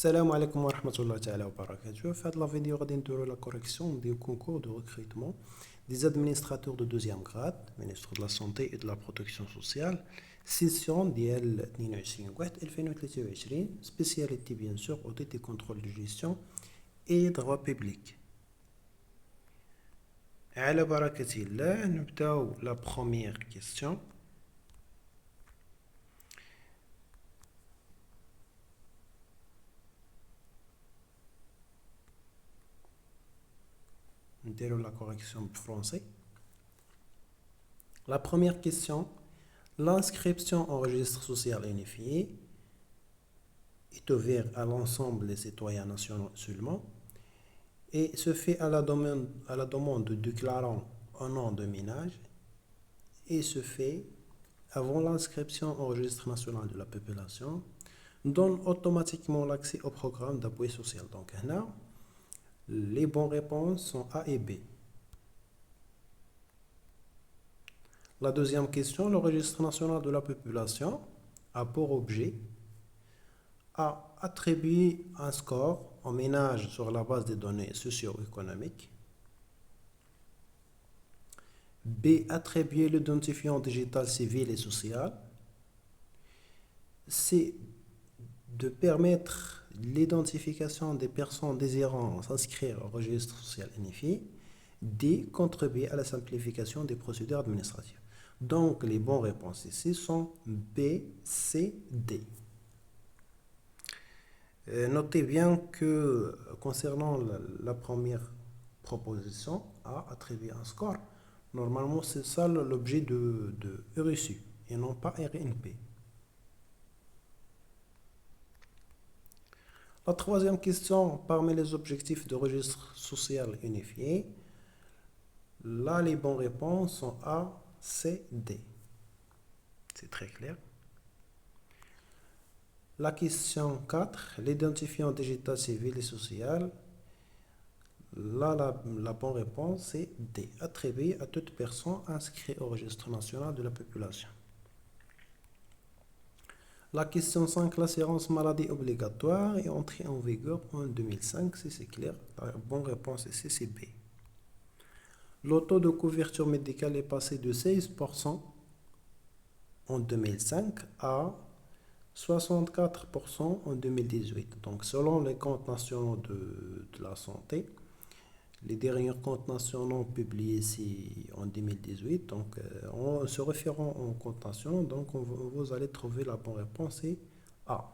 السلام عليكم ورحمة الله تعالى وبركاته. في هذا الفيديو غادي نديرو لا كوريكسيون دي concours de recrutement des administrateurs de deuxième grade, ministre de la santé et de la protection sociale, session ديال 22/1/2023, spécialité bien sûr audit et contrôle de gestion et droit public. على بركة الله نبداو la première question. نديرو la correction français. La première question, l'inscription au registre social unifié est ouverte à l'ensemble des citoyens nationaux seulement et se fait à la demande de déclarant un nom de ménage et se fait avant l'inscription au registre national de la population, donne automatiquement l'accès au programme d'appui social. Donc là, les bonnes réponses sont A et B. La deuxième question, le registre national de la population a pour objet A. Attribuer un score aux ménages sur la base des données socio-économiques. B. Attribuer l'identifiant digital civil et social. C. De permettre l'identification des personnes désirant s'inscrire au registre social unifié. D. Contribuer à la simplification des procédures administratives. Donc, les bonnes réponses ici sont B, C, D. Notez bien que concernant la première proposition, A, attribuer un score, normalement c'est ça l'objet de reçu et non pas RNP. La troisième question, parmi les objectifs de registre social unifié, là les bonnes réponses sont A, C, D. C'est très clair. La question 4, l'identifiant digital civil et social. Là, la bonne réponse c'est D, attribué à toute personne inscrite au registre national de la population. La question 5, l'assurance maladie obligatoire est entrée en vigueur en 2005, si c'est clair. La bonne réponse ici c'est B. Le taux de couverture médicale est passé de 16% en 2005 à 64% en 2018. Donc, selon les comptes nationaux de la santé, les derniers comptes nationaux publiés ici en 2018, donc en se référant aux comptes nationaux, donc vous allez trouver la bonne réponse, c'est A.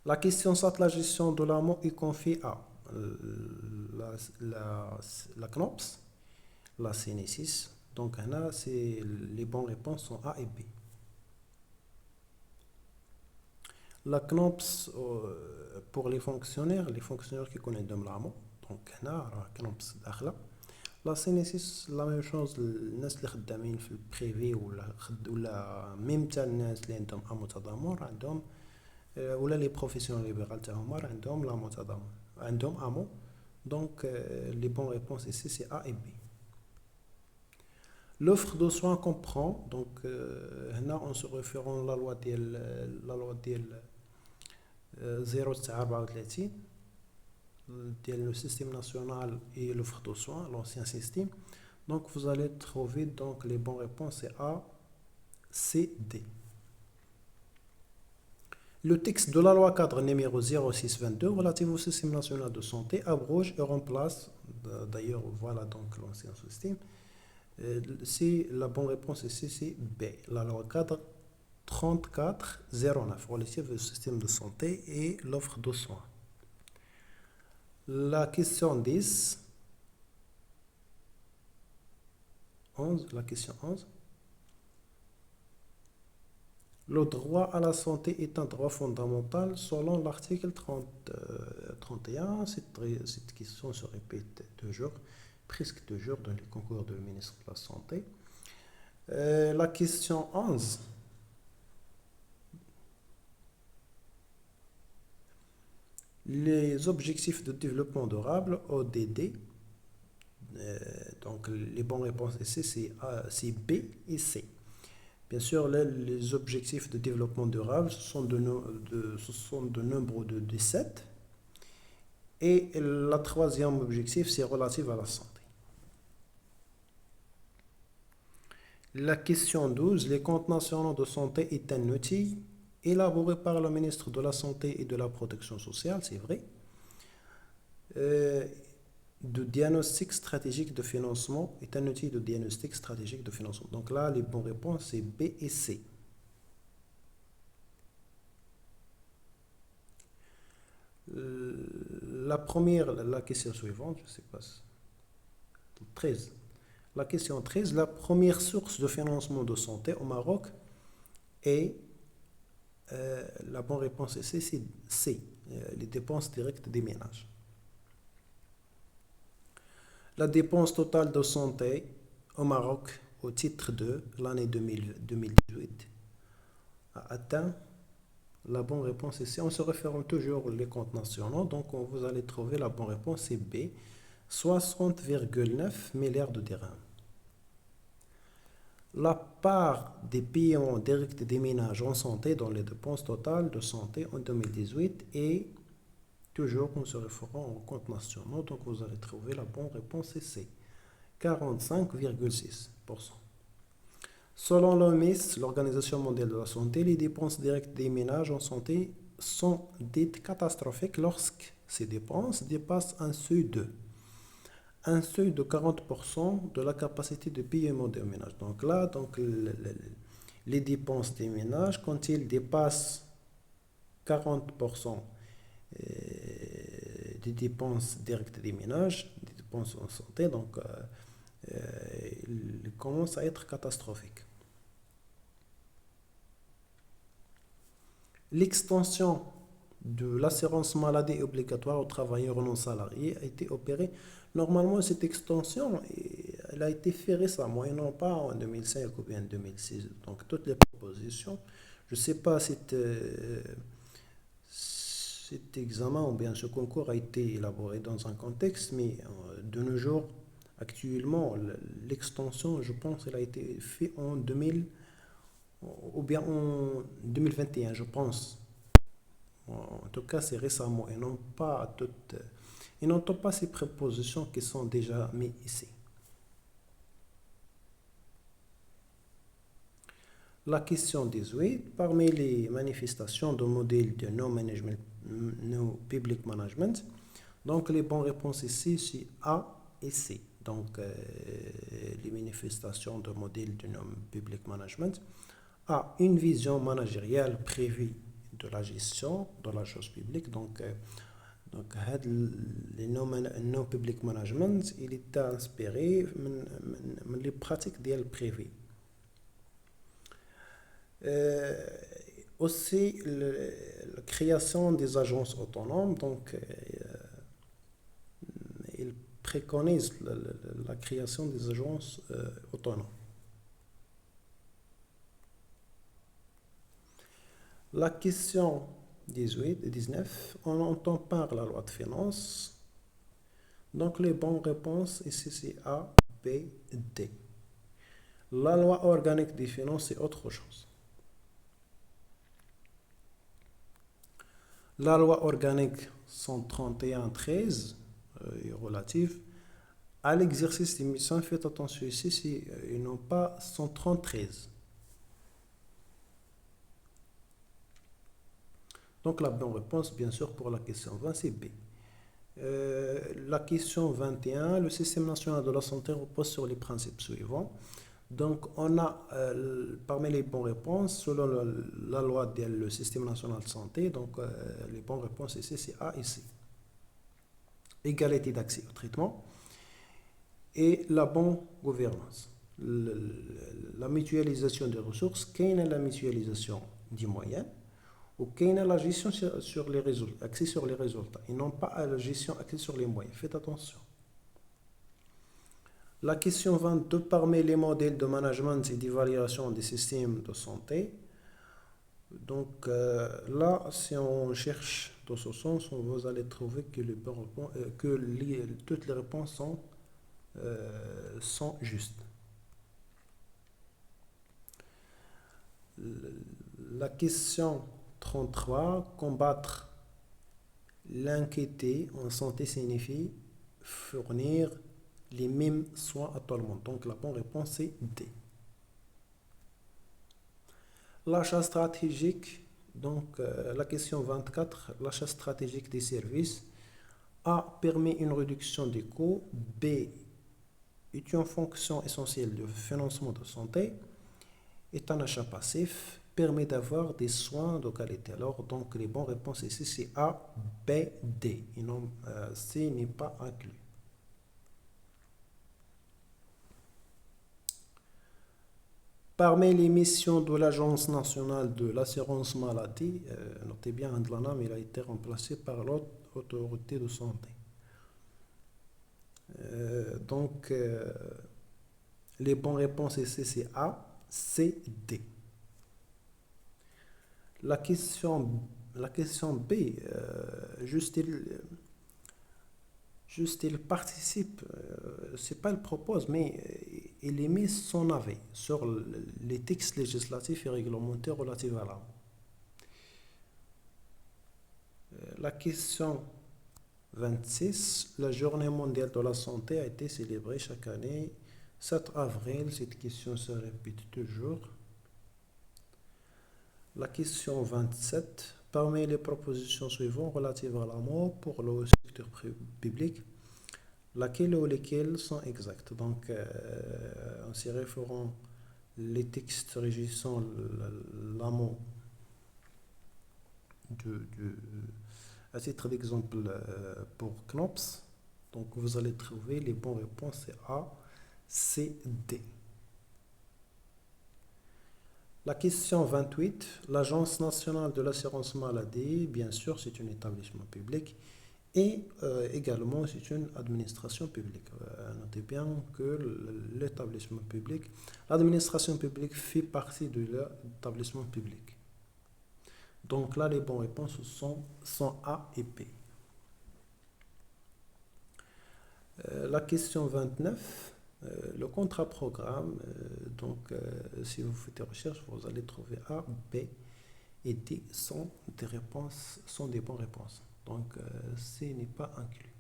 La question 7, la gestion de l'amont est confiée à la CNOPS, la CNSIS. Donc là, les bonnes réponses sont A et B. La CNOPS pour les fonctionnaires qui connaissent de l'amont. Donc là, la CNOPS داخله. La CNSIS la même chose, الناس اللي خدامين في البريفي ولا ميم تاع الناس اللي عندهم امو تضامن عندهم ولا لي بروفيسيونيل ليبرال تاعهم عندهم لامو تضامن عندهم امو. Donc les bonnes réponses ici c'est A et B. L'offre de soins comprend, donc هنا on se référant la loi ديال 0/34 ديال le système national et l'offre de soins, l'ancien système. Donc vous allez trouver donc les bonnes réponses c'est A, C, D. Le texte de la loi cadre numéro 0622 relative au système national de santé abroge et remplace, d'ailleurs voilà donc l'ancien système. Si la bonne réponse ici c'est B, la loi cadre 3409 relative au système de santé et l'offre de soins. La question 10, 11, la question 11. Le droit à la santé est un droit fondamental selon l'article 31. Cette question se répète toujours, presque toujours dans les concours du ministre de la Santé. La question 11. Les objectifs de développement durable, ODD. Donc les bonnes réponses ici c'est B et C. Bien sûr, les objectifs de développement durable, ce sont de nombre de 17. Et le troisième objectif, c'est relatif à la santé. La question 12, les comptes nationaux de santé est un outil élaboré par le ministre de la Santé et de la Protection sociale, c'est vrai, euh, de diagnostic stratégique de financement, est un outil de diagnostic stratégique de financement. Donc là, les bonnes réponses, c'est B et C. La question suivante, je ne sais pas, 13. La question 13, la première source de financement de santé au Maroc est, la bonne réponse est C, les dépenses directes des ménages. La dépense totale de santé au Maroc au titre de l'année 2018 a atteint, la bonne réponse est C. On se réfère toujours aux comptes nationaux, donc vous allez trouver la bonne réponse, c'est B, 60,9 milliards de dirhams. La part des paiements directs des ménages en santé dans les dépenses totales de santé en 2018 est toujours, on se référant aux comptes nationaux, donc vous allez trouver la bonne réponse, c'est C, 45,6%. Selon l'OMS, l'Organisation mondiale de la santé, les dépenses directes des ménages en santé sont dites catastrophiques lorsque ces dépenses dépassent un seuil de 40% de la capacité de paiement des ménages. Donc là, les dépenses des ménages, quand ils dépassent 40% des dépenses directes des ménages, des dépenses en santé, donc ils commencent à être catastrophiques. L'extension de l'assurance maladie obligatoire aux travailleurs non salariés a été opérée. Normalement, cette extension, elle a été faite récemment et non pas en 2005 ou bien en 2006. Donc, toutes les propositions, je ne sais pas si cet examen ou bien ce concours a été élaboré dans un contexte, mais de nos jours, actuellement, l'extension, je pense, elle a été faite en 2000 ou bien en 2021, je pense. En tout cas, c'est récemment et non pas toutes. Et n'entend pas ces prépositions qui sont déjà mises ici. La question 18, parmi les manifestations de modèle de no public management, donc les bonnes réponses ici, c'est A et C. Donc, les manifestations de modèle de no public management. A, une vision managériale prévue de la gestion de la chose publique. Donc le non public management il est inspiré les pratiques ديال privées. Aussi la création des agences autonomes, donc il préconise la création des agences autonomes. La question 18 et 19, on entend par la loi de finances. Donc les bonnes réponses ici c'est A, B, D. La loi organique des finances c'est autre chose. La loi organique 131-13 est relative à l'exercice des missions. Faites attention ici, ils n'ont pas 133. Donc la bonne réponse, bien sûr, pour la question 20, c'est B. La question 21, le système national de la santé repose sur les principes suivants. Donc, on a parmi les bonnes réponses, selon la loi du système national de santé, donc les bonnes réponses ici, c'est A et C. Égalité d'accès au traitement et la bonne gouvernance. La mutualisation des ressources, qu'est la mutualisation des moyens, ou qu'est la gestion sur les résultats, axée sur les résultats, et non pas la gestion axée sur les moyens. Faites attention. La question 22, parmi les modèles de management et d'évaluation des systèmes de santé. Donc là, si on cherche dans ce sens, vous allez trouver que, toutes les réponses sont justes. La question 33, combattre l'inquiétude en santé signifie fournir les mêmes soins à tout le monde. Donc la bonne réponse est D. L'achat stratégique, donc la question 24, l'achat stratégique des services. A permet une réduction des coûts. B est une fonction essentielle du financement de santé. Est un achat passif, permet d'avoir des soins de qualité. Alors, donc, les bonnes réponses ici, c'est A, B, D. Et non, C n'est pas inclus. Parmi les missions de l'Agence nationale de l'assurance maladie, notez bien, Andlanam, il a été remplacé par l'autorité de santé. Donc, les bonnes réponses ici, c'est A, C, D. La question B, juste il participe, c'est pas il propose, mais il émet son avis sur les textes législatifs et réglementaires relatifs à l'âme. La question 26, la journée mondiale de la santé a été célébrée chaque année 7 avril. Cette question se répète toujours. La question 27, parmi les propositions suivantes relatives à la mort pour le secteur public, laquelle ou lesquelles sont exactes? Donc, en s'y référant les textes régissant la mort à titre d'exemple pour CNOPS, donc vous allez trouver les bonnes réponses, c'est A, C, D. La question 28, l'Agence nationale de l'assurance maladie, bien sûr, c'est un établissement public et également c'est une administration publique. Notez bien que l'établissement public, l'administration publique fait partie de l'établissement public. Donc là, les bonnes réponses sont A et B. La question 29, le contrat programme, donc si vous faites des recherches, vous allez trouver A, B et D sont des bonnes réponses. Donc C n'est pas inclus.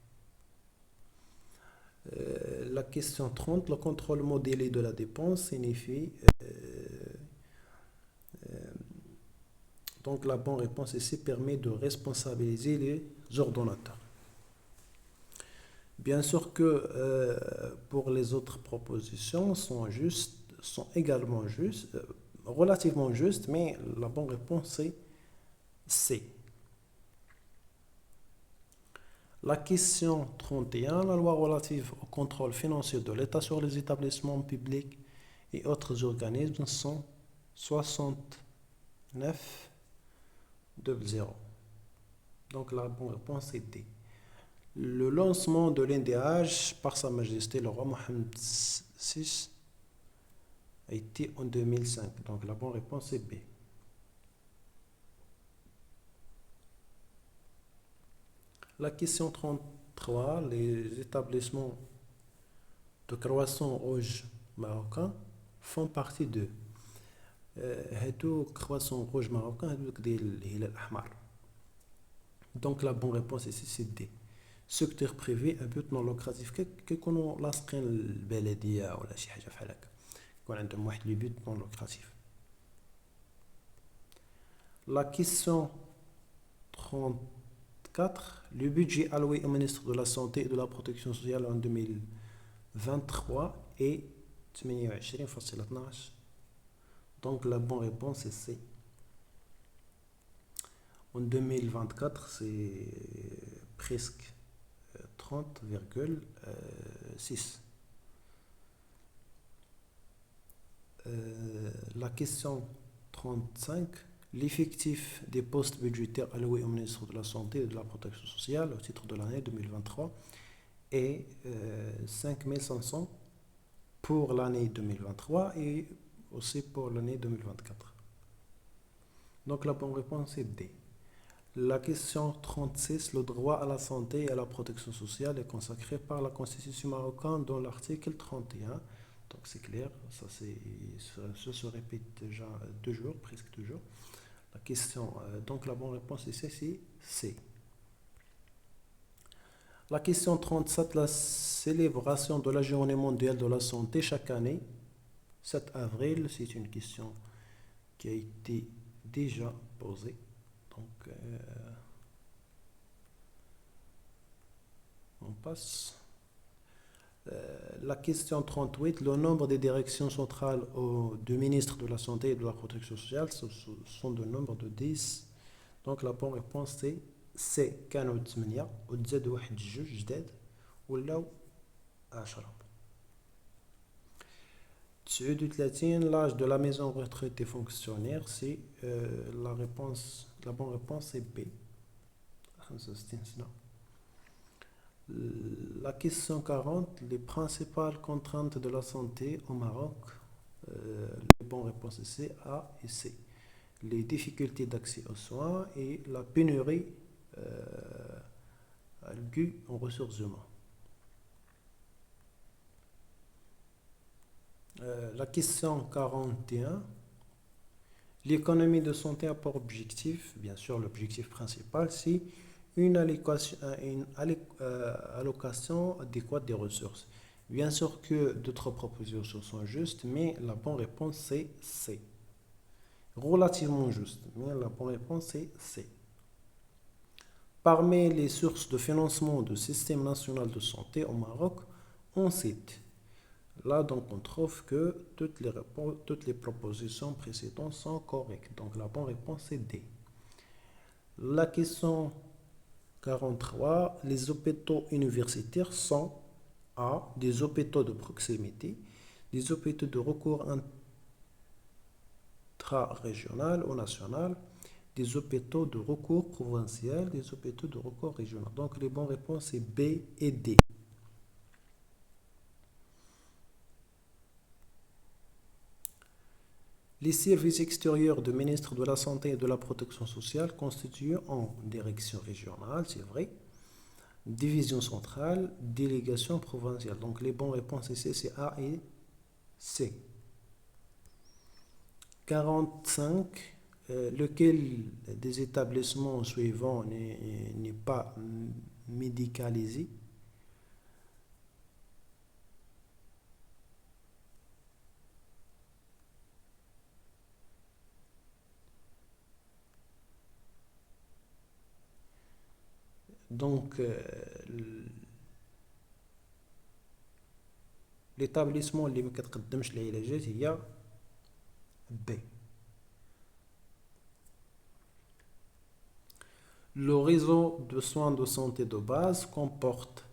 La question 30, le contrôle modélé de la dépense signifie... donc la bonne réponse ici permet de responsabiliser les ordonnateurs. Bien sûr que pour les autres propositions sont également justes, relativement justes, mais la bonne réponse est C. La question 31, la loi relative au contrôle financier de l'État sur les établissements publics et autres organismes sont 69.0. Donc la bonne réponse est D. Le lancement de l'NDH par Sa Majesté le roi Mohamed VI a été en 2005. Donc la bonne réponse est B. La question 33, les établissements de croissant rouge marocain font partie de هادو croissant rouge marocain هادوك ديال الهلال الأحمر. Donc la bonne réponse ici c'est D. Secteur privé à but non lucratif كيكونوا لاصقين البلديه ولا شي حاجه بحال هكا يكون عندهم واحد لي but non lucratif. La question 34, le budget alloué au ministre de la Santé et de la Protection sociale en 2023 est 28.12. Donc la bonne réponse est C. En 2024, c'est presque 30,6. La question 35, l'effectif des postes budgétaires alloués au ministre de la Santé et de la Protection sociale au titre de l'année 2023 est 5500 pour l'année 2023 et aussi pour l'année 2024. Donc la bonne réponse est D. La question 36, le droit à la santé et à la protection sociale est consacré par la Constitution marocaine dans l'article 31. Donc c'est clair, ça se répète déjà toujours, presque toujours. La question, donc la bonne réponse ici, c'est C. La question 37, la célébration de la Journée mondiale de la santé chaque année, 7 avril, c'est une question qui a été déjà posée. Donc, on passe. La question 38, le nombre des directions centrales du ministre de la Santé et de la Protection sociale sont de nombre de 10. Donc la bonne réponse c'est C. كانوا 8 وتزاد واحد جوج جداد ولاو 10. 39, l'âge de la maison retraite des fonctionnaires, c'est la bonne réponse c'est B. 65. La question 40, les principales contraintes de la santé au Maroc, les bonnes réponses c'est A et C. Les difficultés d'accès aux soins et la pénurie aiguë en ressources humaines. La question 41, l'économie de santé a pour objectif, bien sûr l'objectif principal, c'est une allocation adéquate des ressources. Bien sûr que d'autres propositions sont justes, mais la bonne réponse c'est C. Relativement juste, mais la bonne réponse c'est C. Parmi les sources de financement du système national de santé au Maroc, on cite. Là, donc, on trouve que toutes les propositions précédentes sont correctes. Donc, la bonne réponse c'est D. La question 43, les hôpitaux universitaires sont A. Des hôpitaux de proximité, des hôpitaux de recours intra-régional ou national, des hôpitaux de recours provincial, des hôpitaux de recours régional. Donc les bonnes réponses c'est B et D. Les services extérieurs du ministre de la Santé et de la Protection sociale constituent en direction régionale, c'est vrai, division centrale, délégation provinciale. Donc les bonnes réponses ici c'est A et C. 45, lequel des établissements suivants n'est pas médicalisé? Donc, l'établissement اللي ما كتقدمش العلاجات هي B. Le réseau de soins de santé de base comporte.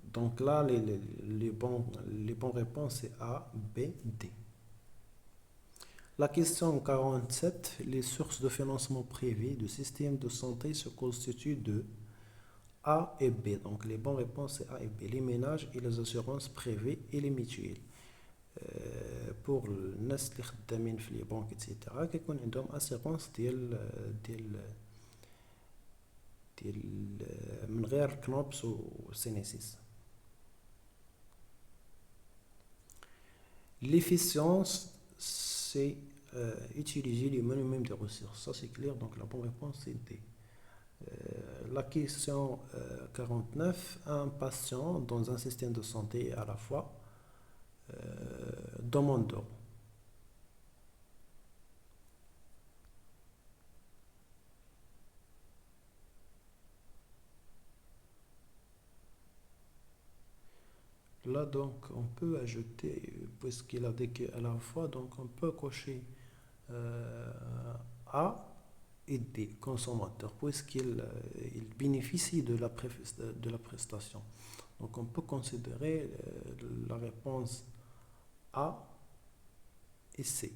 Donc là, les bonnes réponses c'est A, B, D. La question 47, les sources de financement privé du système de santé se constituent de A et B. Donc les bonnes réponses c'est A et B. Les ménages et les assurances privées et les mutuelles. Pour الناس اللي خدامين في لي بنك ايتترا كيكون عندهم اسيغونس ديال من غير كنوبس وسينيسيس. L'efficience c'est utiliser les minimum des ressources. Ça c'est clair, donc la bonne réponse c'est D. La question 49, un patient dans un système de santé est à la fois demandeur. Là donc on peut ajouter, puisqu'il a dit qu'à la fois, donc on peut cocher A et D, consommateur, puisqu'il bénéficie de la prestation. Donc on peut considérer la réponse A et C.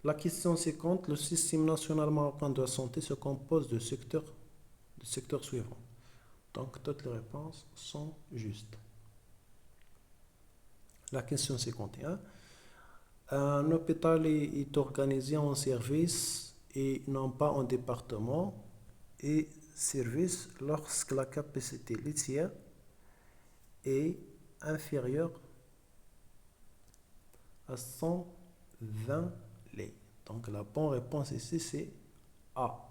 La question 50, le système national marocain de la santé se compose de secteurs suivants. Donc toutes les réponses sont justes. La question 51, un hôpital est organisé en services et non pas en département et services lorsque la capacité laitière est inférieur à 120 lei. Donc la bonne réponse ici c'est A.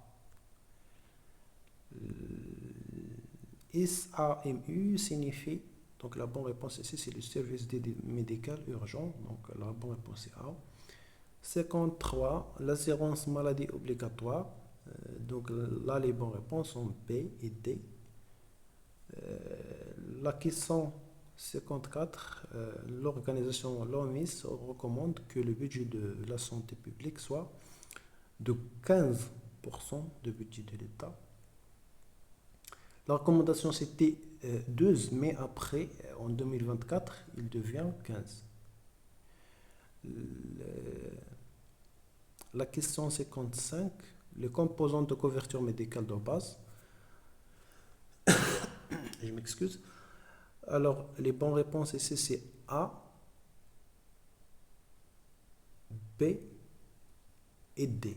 SAMU signifie, donc la bonne réponse ici c'est le service d'aide médicale urgent, donc la bonne réponse est A. 53, l'assurance maladie obligatoire, donc là les bonnes réponses sont B et D. La question 54, l'organisation l'OMS recommande que le budget de la santé publique soit de 15% du budget de l'État. La recommandation c'était 12, mais après, en 2024, il devient 15. La question 55, les composants de couverture médicale de base. Je m'excuse. Alors, les bonnes réponses ici, c'est A, B et D.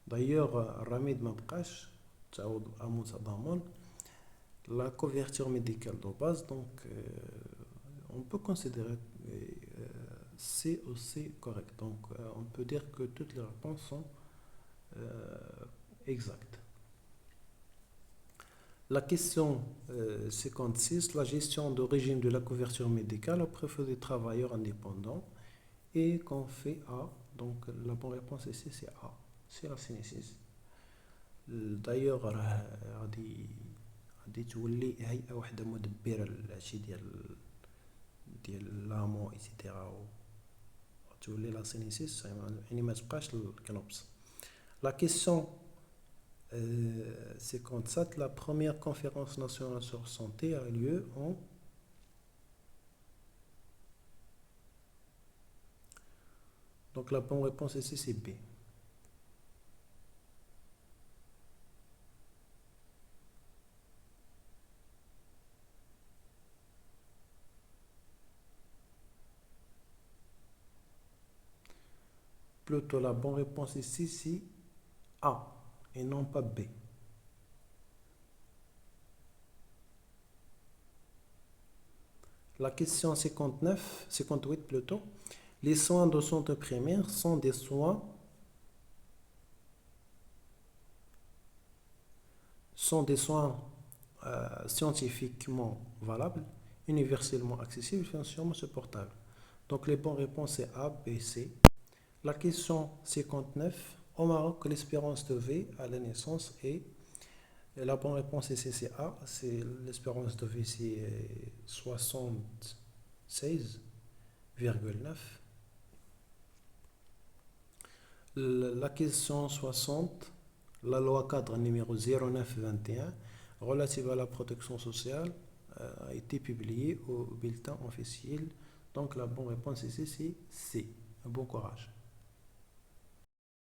D'ailleurs, Ramid Mabkash, la couverture médicale de base, donc on peut considérer C ou C correct. Donc on peut dire que toutes les réponses sont exactes. La question 56, la gestion de régime de la couverture médicale au profit des travailleurs indépendants et qu'on fait A. Donc la bonne réponse ici c'est A. C'est la C6. D'ailleurs غادي تولي هيئة واحدة مدبرة لهادشي ديال لامو ايتترا تولي لا سينيسيس يعني ما تبقاش الكنوبس. La question 57, la première conférence nationale sur santé a lieu en donc la bonne réponse ici c'est B. Plutôt la bonne réponse ici c'est A et non pas B. La question 58 plutôt. Les soins de santé primaire sont des soins scientifiquement valables, universellement accessibles, financièrement supportables. Donc les bonnes réponses c'est A, B, C. La question 59. Au Maroc, l'espérance de vie à la naissance est. Et la bonne réponse ici c'est A. C'est l'espérance de vie c'est 76,9. La question 60. La loi cadre numéro 0921 relative à la protection sociale a été publiée au bulletin officiel. Donc la bonne réponse ici c'est C. Bon courage.